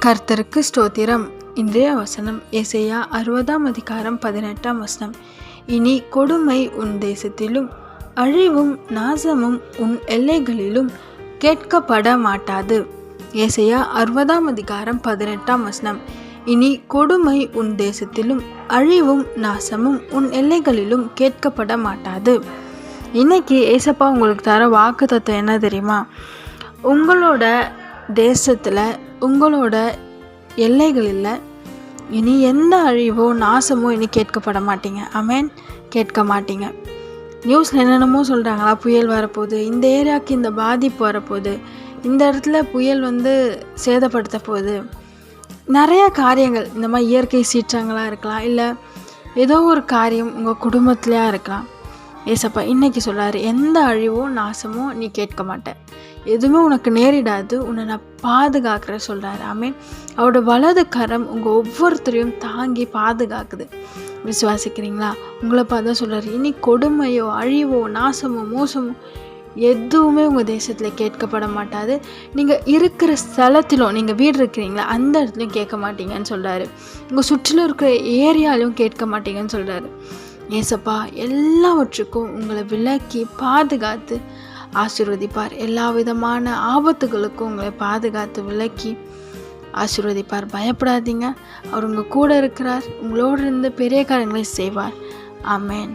கர்த்தருக்கு ஸ்தோத்திரம். இன்றைய வசனம் ஏசாயா 60:18. இனி கொடுமை உன் தேசத்திலும் அழிவும் நாசமும் உன் எல்லைகளிலும் கேட்கப்பட மாட்டாது. ஏசாயா 60:18. இனி கொடுமை உன் தேசத்திலும் அழிவும் நாசமும் உன் எல்லைகளிலும் கேட்கப்பட மாட்டாது. இன்னைக்கு ஏசப்பா உங்களுக்கு தர வாக்குத்தத்தம் என்ன தெரியுமா? உங்களோட தேசத்தில், உங்களோட எல்லைகளில் இனி எந்த அழிவோ நாசமோ இனி கேட்கப்பட மாட்டீங்க. ஆமென். கேட்க மாட்டீங்க. நியூஸில் என்னென்னமோ சொல்கிறாங்களா, புயல் வரப்போகுது, இந்த ஏரியாவுக்கு இந்த பாதிப்பு வரப்போகுது, இந்த இடத்துல புயல் சேதப்படுத்த போகுது, நிறைய காரியங்கள், இந்த மாதிரி இயற்கை சீற்றங்களாக இருக்கலாம், இல்லை ஏதோ ஒரு காரியம் உங்கள் குடும்பத்துலையா இருக்கலாம். ஏசப்பா இன்னைக்கு சொல்கிறாரு, எந்த அழிவோ நாசமோ நீ கேட்க மாட்டேன், எதுவுமே உனக்கு நேரிடாது, உன்னை நான் பாதுகாக்கிற சொல்கிறாரு. ஆமென். அவரோட வலது கரம் உங்கள் ஒவ்வொருத்தரையும் தாங்கி பாதுகாக்குது. விசுவாசிக்கிறீங்களா? உங்களை பார்த்தா சொல்கிறாரு, இனி கொடுமையோ அழிவோ நாசமோ மோசமோ எதுவுமே உங்கள் தேசத்தில் கேட்கப்பட மாட்டாது. நீங்கள் இருக்கிற ஸ்தலத்திலும், நீங்கள் வீடு இருக்கிறீங்களா அந்த இடத்துலையும் கேட்க மாட்டீங்கன்னு சொல்கிறாரு. உங்கள் சுற்றிலும் இருக்கிற ஏரியாலையும் கேட்க மாட்டீங்கன்னு சொல்கிறாரு. ஏசப்பா எல்லாவற்றுக்கும் உங்களை விலக்கி பாதுகாத்து ஆசீர்வதிப்பார். எல்லா விதமான ஆபத்துகளுக்கும் உங்களை பாதுகாத்து விலக்கி ஆசீர்வதிப்பார். பயப்படாதீங்க. அவர் உங்கள் கூட இருக்கிறார். உங்களோடு இருந்து பெரிய காரியங்களை செய்வார். ஆமென்.